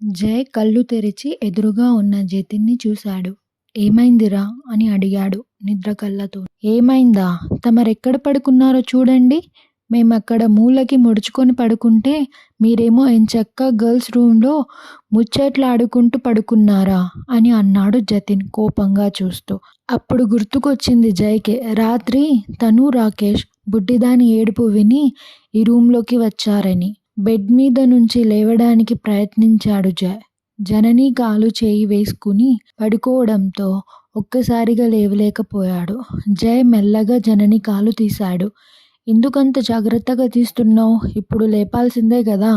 జయ్ కళ్ళు తెరిచి ఎదురుగా ఉన్న జతిన్ని చూశాడు. ఏమైందిరా? అని అడిగాడు నిద్ర కళ్ళతో. ఏమైందా? తమరెక్కడ పడుకున్నారో చూడండి. మేమక్కడ మూలకి ముడుచుకొని పడుకుంటే మీరేమో ఎంచక్కా గర్ల్స్ రూంలో ముచ్చట్లాడుకుంటూ పడుకున్నారా? అని అన్నాడు జతిన్ కోపంగా చూస్తూ. అప్పుడు గుర్తుకొచ్చింది జయ్కి. రాత్రి తను, రాకేష్ బుడ్డిదాని ఏడుపు విని ఈ రూంలోకి వచ్చారని. బెడ్ మీద నుంచి లేవడానికి ప్రయత్నించాడు జయ్. జనని కాలు చేయి వేసుకుని పడుకోవడంతో ఒక్కసారిగా లేవలేకపోయాడు. జయ్ మెల్లగా జనని కాలు తీశాడు. ఎందుకంత జాగ్రత్తగా తీస్తున్నావు? ఇప్పుడు లేపాల్సిందే కదా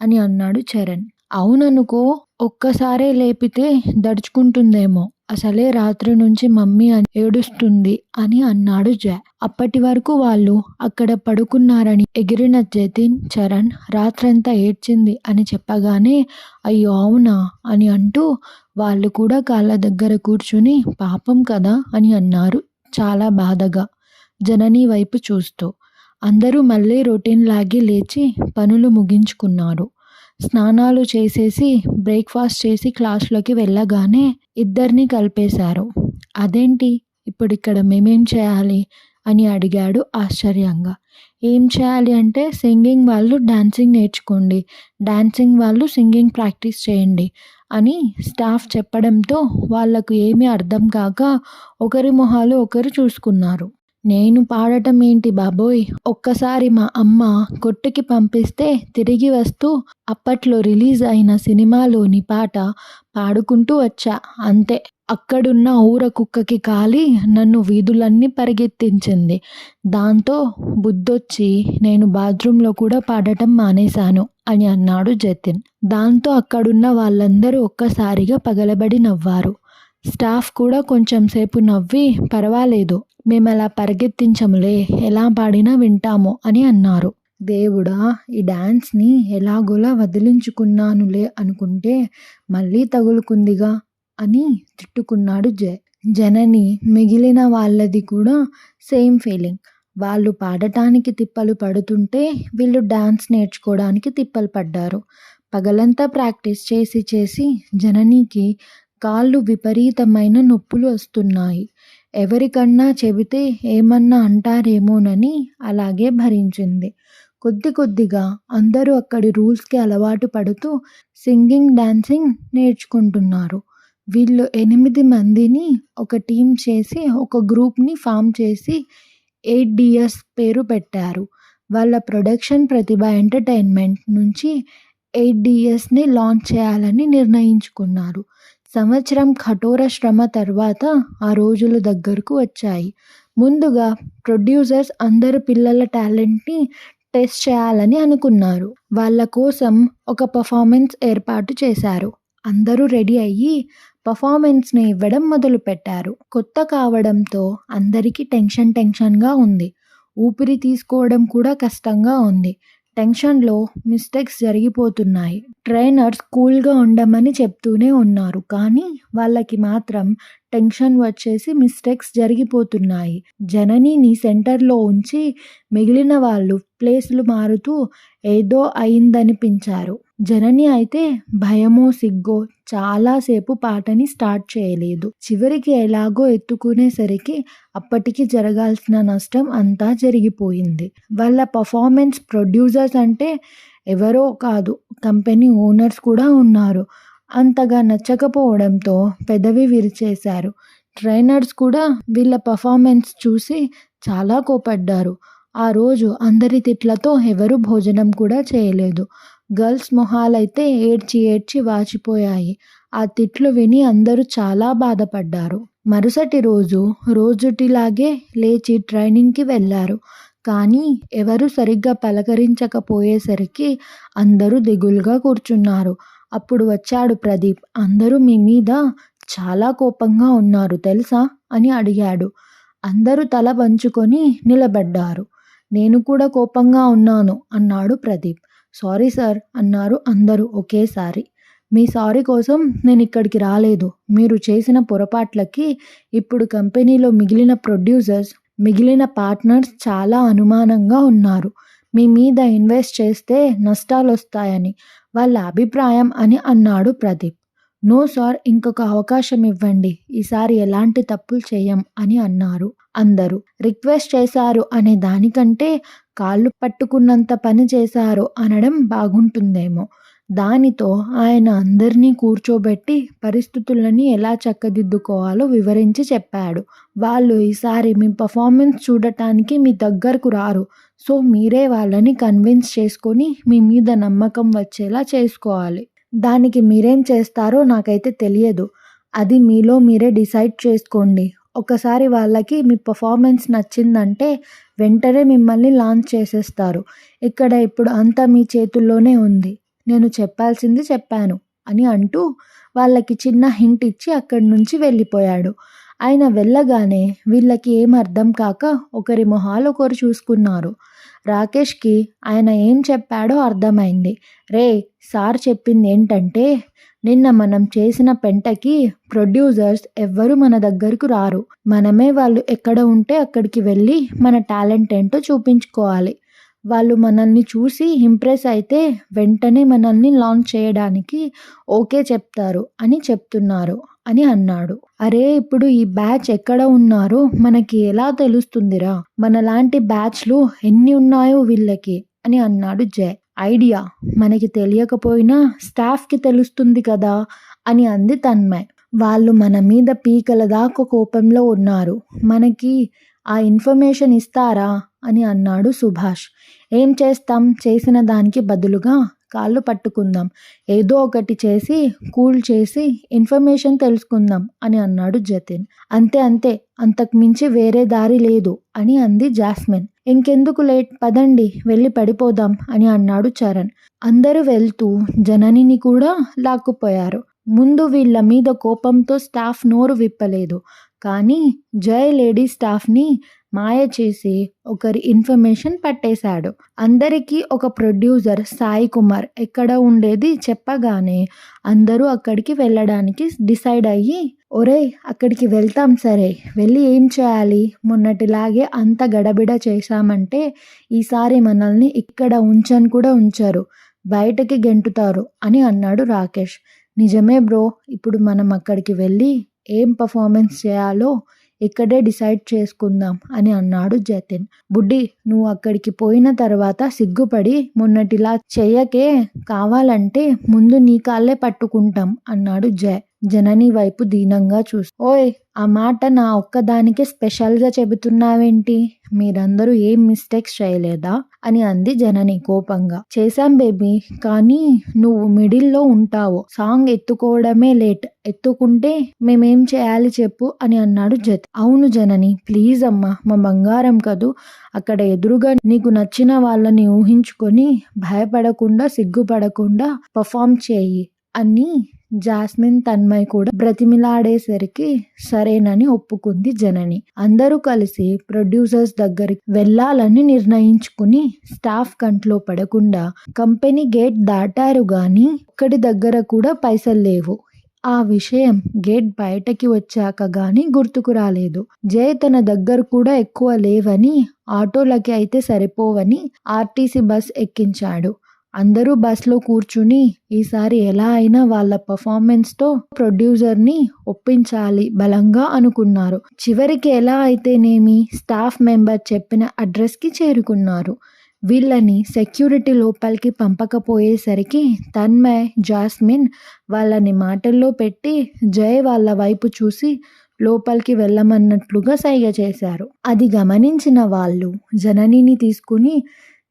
అని అన్నాడు చరణ్. అవుననుకో, ఒక్కసారే లేపితే దడుచుకుంటుందేమో. అసలే రాత్రి నుంచి మమ్మీ ఏడుస్తుంది అని అన్నాడు జయ్. అప్పటి వరకు వాళ్ళు అక్కడ పడుకున్నారని ఎగిరిన జతిన్, చరణ్ రాత్రంతా ఏడ్చింది అని చెప్పగానే అయ్యో అవునా అని అంటూ వాళ్ళు కూడా కాళ్ళ దగ్గర కూర్చుని పాపం కదా అని అన్నారు చాలా బాధగా జనని వైపు చూస్తూ. అందరూ మళ్ళీ రొటీన్ లాగే లేచి పనులు ముగించుకున్నారు. స్నానాలు చేసేసి బ్రేక్ఫాస్ట్ చేసి క్లాస్లోకి వెళ్ళగానే ఇద్దరిని కలిపేశారు. అదేంటి ఇప్పుడిక్కడ మేమేం చేయాలి అని అడిగాడు ఆశ్చర్యంగా. ఏం చేయాలి అంటే సింగింగ్ వాళ్ళు డాన్సింగ్ నేర్చుకోండి, డాన్సింగ్ వాళ్ళు సింగింగ్ ప్రాక్టీస్ చేయండి అని స్టాఫ్ చెప్పడంతో వాళ్లకు ఏమీ అర్థం కాక ఒకరి మొహాలు ఒకరు చూసుకున్నారు. నేను పాడటం ఏంటి బాబోయ్! ఒక్కసారి మా అమ్మ కొట్టుకి పంపిస్తే తిరిగి వస్తూ అప్పట్లో రిలీజ్ అయిన సినిమాలోని పాట పాడుకుంటూ వచ్చా అంతే. అక్కడున్న ఊర కుక్కకి కాలి నన్ను వీధులన్నీ పరిగెత్తించింది. దాంతో బుద్ధొచ్చి నేను బాత్రూంలో కూడా పాడటం మానేశాను అని అన్నాడు జతిన్. దాంతో అక్కడున్న వాళ్ళందరూ ఒక్కసారిగా పగలబడి నవ్వారు. స్టాఫ్ కూడా కొంచెం సేపు నవ్వి పర్వాలేదు, మేమలా పరిగెత్తించములే, ఎలా పాడినా వింటాము అని అన్నారు. దేవుడా, ఈ డాన్స్ని ఎలాగోలా వదిలించుకున్నానులే అనుకుంటే మళ్ళీ తగులుకుందిగా అని తిట్టుకున్నాడు జయ్. జనని మిగిలిన వాళ్ళది కూడా సేమ్ ఫీలింగ్. వాళ్ళు పాడటానికి తిప్పలు పడుతుంటే వీళ్ళు డాన్స్ నేర్చుకోవడానికి తిప్పలు పడ్డారు. పగలంతా ప్రాక్టీస్ చేసి చేసి జననికి కాళ్ళు విపరీతమైన నొప్పులు వస్తున్నాయి. ఎవరికన్నా చెబితే ఏమన్నా అంటారేమోనని అలాగే భరించింది. కొద్ది కొద్దిగా అందరూ అక్కడి రూల్స్కి అలవాటు పడుతూ సింగింగ్, డాన్సింగ్ నేర్చుకుంటున్నారు. వీళ్ళు 8 మందిని ఒక టీం చేసి ఒక గ్రూప్ని ఫామ్ చేసి 8DS పేరు పెట్టారు. వాళ్ళ ప్రొడక్షన్ ప్రతిభ ఎంటర్టైన్మెంట్ నుంచి 8DSని లాంచ్ చేయాలని నిర్ణయించుకున్నారు. సంవత్సరం కఠోర శ్రమ తర్వాత ఆ రోజులు దగ్గరకు వచ్చాయి. ముందుగా ప్రొడ్యూసర్స్ అందరు పిల్లల టాలెంట్ని టెస్ట్ చేయాలని అనుకున్నారు. వాళ్ళ కోసం ఒక పర్ఫార్మెన్స్ ఏర్పాటు చేశారు. అందరూ రెడీ అయ్యి పర్ఫార్మెన్స్ని ఇవ్వడం మొదలుపెట్టారు. కొత్త కావడంతో అందరికీ టెన్షన్గా ఉంది. ఊపిరి తీసుకోవడం కూడా కష్టంగా ఉంది. టెన్షన్లో మిస్టేక్స్ జరిగిపోతున్నాయి. ట్రైనర్స్ కూల్గా ఉండమని చెప్తూనే ఉన్నారు. కానీ వాళ్ళకి మాత్రం టెన్షన్ వచ్చేసి మిస్టేక్స్ జరిగిపోతున్నాయి. జననిని సెంటర్లో ఉంచి మిగిలిన వాళ్ళు ప్లేస్లు మారుతూ ఏదో అయిందనిపించారు. జనని అయితే భయమో సిగ్గో చాలాసేపు పాటని స్టార్ట్ చేయలేదు. చివరికి ఎలాగో ఎత్తుకునేసరికి అప్పటికి జరగాల్సిన నష్టం అంతా జరిగిపోయింది. వాళ్ళ పర్ఫార్మెన్స్ ప్రొడ్యూసర్స్ అంటే ఎవరో కాదు, కంపెనీ ఓనర్స్ కూడా ఉన్నారు. అంతగా నచ్చకపోవడంతో పెదవి విరిచేశారు. ట్రైనర్స్ కూడా వీళ్ళ పర్ఫార్మెన్స్ చూసి చాలా కోపడ్డారు. ఆ రోజు అందరి తిట్లతో ఎవరు భోజనం కూడా చేయలేదు. గర్ల్స్ మొహాలైతే ఏడ్చి ఏడ్చి వాచిపోయాయి. ఆ తిట్లు విని అందరూ చాలా బాధపడ్డారు. మరుసటి రోజు రోజుటిలాగే లేచి ట్రైనింగ్కి వెళ్ళారు. కానీ ఎవరు సరిగ్గా పలకరించకపోయేసరికి అందరూ దిగులుగా కూర్చున్నారు. అప్పుడు వచ్చాడు ప్రదీప్. అందరూ మీ మీద చాలా కోపంగా ఉన్నారు తెలుసా అని అడిగాడు. అందరూ తల వంచుకొని నిలబడ్డారు. నేను కూడా కోపంగా ఉన్నాను అన్నాడు ప్రదీప్. సారీ సార్ అన్నారు అందరూ ఒకేసారి. మీ సారీ కోసం నేను ఇక్కడికి రాలేదు. మీరు చేసిన పొరపాట్లకి ఇప్పుడు కంపెనీలో మిగిలిన ప్రొడ్యూసర్స్, మిగిలిన పార్ట్నర్స్ చాలా అనుమానంగా ఉన్నారు. మీ మీద ఇన్వెస్ట్ చేస్తే నష్టాలు వస్తాయని. వాళ్ళ అభిప్రాయం అని అన్నాడు ప్రదీప్. నో సార్, ఇంకొక అవకాశం ఇవ్వండి. ఈసారి ఎలాంటి తప్పులు చెయ్యం అని అన్నారు అందరూ. రిక్వెస్ట్ చేశారు అనే దానికంటే కాళ్ళు పట్టుకున్నంత పని చేశారు అనడం బాగుంటుందేమో. దానితో ఆయన అందరినీ కూర్చోబెట్టి పరిస్థితులని ఎలా చక్కదిద్దుకోవాలో వివరించి చెప్పాడు. వాళ్ళు ఈసారి మీ పర్ఫార్మెన్స్ చూడటానికి మీ దగ్గరకు రారు. సో మీరే వాళ్ళని కన్విన్స్ చేసుకొని మీ మీద నమ్మకం వచ్చేలా చేసుకోవాలి. దానికి మీరేం చేస్తారో నాకైతే తెలియదు. అది మీలో మీరే డిసైడ్ చేసుకోండి. ఒకసారి వాళ్ళకి మీ పర్ఫార్మెన్స్ నచ్చిందంటే వెంటనే మిమ్మల్ని లాంచ్ చేసేస్తారు. ఇక్కడ ఇప్పుడు అంతా మీ చేతుల్లోనే ఉంది. నేను చెప్పాల్సింది చెప్పాను అని అంటూ వాళ్ళకి చిన్న హింట్ ఇచ్చి అక్కడి నుంచి వెళ్ళిపోయాడు. ఆయన వెళ్ళగానే వీళ్ళకి ఏం అర్థం కాక ఒకరి మొహాలు ఒకరు చూసుకున్నారు. రాకేష్కి ఆయన ఏం చెప్పాడో అర్థమైంది. రే, సార్ చెప్పింది ఏంటంటే నిన్న మనం చేసిన పెంటకి ప్రొడ్యూసర్స్ ఎవ్వరు మన దగ్గరకు రారు. మనమే వాళ్ళు ఎక్కడ ఉంటే అక్కడికి వెళ్ళి మన టాలెంట్ ఏంటో చూపించుకోవాలి. వాళ్ళు మనల్ని చూసి ఇంప్రెస్ అయితే వెంటనే మనల్ని లాంచ్ చేయడానికి ఓకే చెప్తారు అని చెప్తున్నారు అని అన్నాడు. అరే, ఇప్పుడు ఈ బ్యాచ్ ఎక్కడ ఉన్నారో మనకి ఎలా తెలుస్తుందిరా? మనలాంటి బ్యాచ్లు ఎన్ని ఉన్నాయో వీళ్ళకి అని అన్నాడు జయ్. ఐడియా మనకి తెలియకపోయినా స్టాఫ్కి తెలుస్తుంది కదా అని అంది తన్మయ్. వాళ్ళు మన మీద పీకల దాకా కోపంలో ఉన్నారు. మనకి ఆ ఇన్ఫర్మేషన్ ఇస్తారా అని అన్నాడు సుభాష్. ఏం చేస్తాం? చేసిన దానికి బదులుగా కాళ్ళు పట్టుకుందాం. ఏదో ఒకటి చేసి కూల్ చేసి ఇన్ఫర్మేషన్ తెలుసుకుందాం అని అన్నాడు జతిన్. అంతే అంతే, అంతకు మించి వేరే దారి లేదు అని అంది జాస్మిన్. ఇంకెందుకు లేట్, పదండి వెళ్ళి పడిపోదాం అని అన్నాడు చరణ్. అందరూ వెళ్తూ జననిని కూడా లాక్కుపోయారు. ముందు వీళ్ళ మీద కోపంతో స్టాఫ్ నోరు విప్పలేదు. కానీ జయ్ లేడీ స్టాఫ్ని మాయ చేసి ఒకరి ఇన్ఫర్మేషన్ పట్టేశాడు. అందరికీ ఒక ప్రొడ్యూసర్ సాయి కుమార్ ఎక్కడ ఉండేది చెప్పగానే అందరూ అక్కడికి వెళ్ళడానికి డిసైడ్ అయ్యి, ఒరే అక్కడికి వెళ్తాం, సరే వెళ్ళి ఏం చేయాలి? మొన్నటిలాగే అంత గడబిడ చేశామంటే ఈసారి మనల్ని ఇక్కడ ఉంచని కూడా ఉంచరు, బయటకి గెంటుతారు అని అన్నాడు రాకేష్. నిజమే బ్రో, ఇప్పుడు మనం అక్కడికి వెళ్ళి ఏం పర్ఫార్మెన్స్ చేయాలో ఇక్కడే డిసైడ్ చేసుకుందాం అని అన్నాడు జతిన్. బుడ్డి, నువ్వు అక్కడికి పోయిన తర్వాత సిగ్గుపడి మొన్నటిలా చెయ్యకే, కావాలంటే ముందు నీ కాళ్ళే పట్టుకుంటాం అన్నాడు జయ్ జనని వైపు దీనంగా చూసి. ఓయ్, ఆ మాట నా ఒక్కదానికే స్పెషల్గా చెబుతున్నావేంటి? మీరందరూ ఏం మిస్టేక్స్ చేయలేదా అని అంది జనని కోపంగా. చేశాం బేబీ, కానీ నువ్వు మిడిల్లో ఉంటావు. సాంగ్ ఎత్తుకోవడమే లేట్, ఎత్తుకుంటే మేమేం చేయాలి చెప్పు అని అన్నాడు జతి. అవును జనని, ప్లీజ్ అమ్మా, మా బంగారం కదూ, అక్కడ ఎదురుగా నీకు నచ్చిన వాళ్ళని ఊహించుకొని భయపడకుండా సిగ్గుపడకుండా పర్ఫామ్ చేయి అని జాస్మిన్ తన్మయ్ కూడా బ్రతిమిలాడేసరికి సరేనని ఒప్పుకుంది జనని. అందరూ కలిసి ప్రొడ్యూసర్స్ దగ్గరికి వెళ్ళాలని నిర్ణయించుకుని స్టాఫ్ కంట్లో పడకుండా కంపెనీ గేట్ దాటారు గాని ఒక్కడి దగ్గర కూడా పైసలు లేవు. ఆ విషయం గేట్ బయటకి వచ్చాక గాని గుర్తుకు రాలేదు. జయ్ తన దగ్గర కూడా ఎక్కువ లేవని, ఆటోలకి అయితే సరిపోవని ఆర్టీసీ బస్ ఎక్కించాడు. అందరూ బస్లో కూర్చుని ఈసారి ఎలా అయినా వాళ్ళ పర్ఫార్మెన్స్తో ప్రొడ్యూసర్ని ఒప్పించాలి బలంగా అనుకున్నారు. చివరికి ఎలా అయితేనేమి స్టాఫ్ మెంబర్ చెప్పిన అడ్రస్కి చేరుకున్నారు. వీళ్ళని సెక్యూరిటీ లోపలికి పంపకపోయేసరికి తన్మయ్, జాస్మిన్ వాళ్ళని మాటల్లో పెట్టి జయ్ వాళ్ళ వైపు చూసి లోపలికి వెళ్ళమన్నట్లుగా సైగ చేశారు. అది గమనించిన వాళ్ళు జననిని తీసుకుని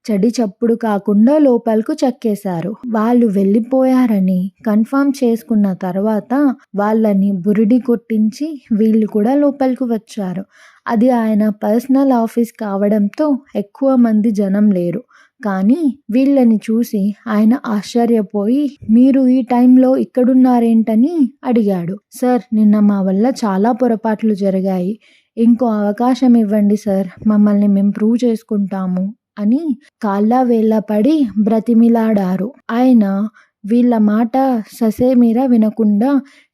చడి చప్పుడు కాకుండా లోపలకు చక్కేశారు. వాళ్ళు వెళ్ళిపోయారని కన్ఫర్మ్ చేసుకున్న తర్వాత వాళ్ళని బురిడి కొట్టించి వీళ్ళు కూడా లోపలికి వచ్చారు. అది ఆయన పర్సనల్ ఆఫీస్ కావడంతో ఎక్కువ మంది జనం లేరు. కానీ వీళ్ళని చూసి ఆయన ఆశ్చర్యపోయి, మీరు ఈ టైంలో ఇక్కడున్నారేంటని అడిగాడు. సార్, నిన్న మా వల్ల చాలా పొరపాట్లు జరిగాయి. ఇంకో అవకాశం ఇవ్వండి సార్, మమ్మల్ని మేము ప్రూవ్ చేసుకుంటాము అని కాళ్ళ వేళ్ళ పడి బ్రతిమిలాడారు. ఆయన వీళ్ళ మాట ససేమిరా వినకుండా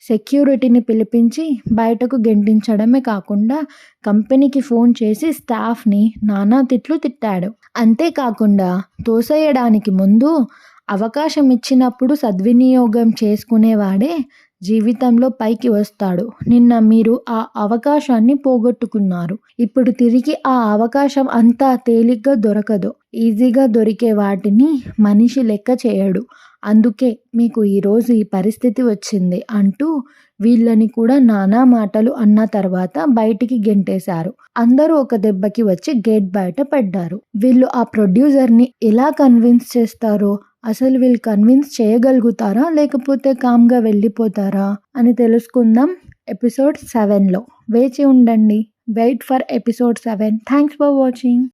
సెక్యూరిటీని పిలిపించి బయటకు గెంటించడమే కాకుండా కంపెనీకి ఫోన్ చేసి స్టాఫ్ని నానా తిట్లు తిట్టాడు. అంతేకాకుండా తోసేయడానికి ముందు అవకాశం ఇచ్చినప్పుడు సద్వినియోగం చేసుకునేవాడే జీవితంలో పైకి వస్తాడు. నిన్న మీరు ఆ అవకాశాన్ని పోగొట్టుకున్నారు. ఇప్పుడు తిరిగి ఆ అవకాశం అంత తేలిగ్గా దొరకదు. ఈజీగా దొరికే వాటిని మనిషి లెక్క చేయడు. అందుకే మీకు ఈరోజు ఈ పరిస్థితి వచ్చింది అంటూ వీళ్ళని కూడా నానా మాటలు అన్న తర్వాత బయటికి గెంటేశారు. అందరూ ఒక దెబ్బకి వచ్చి గేట్ బయట పడ్డారు. వీళ్ళు ఆ ప్రొడ్యూసర్‌ని ఎలా కన్విన్స్ చేస్తారో, అసలు వీళ్ళు కన్విన్స్ చేయగలుగుతారా? లేకపోతే కామ్‌గా వెళ్ళిపోతారా? అని తెలుసుకుందాం ఎపిసోడ్ 7లో. వేచి ఉండండి. Wait for episode 7. Thanks for watching.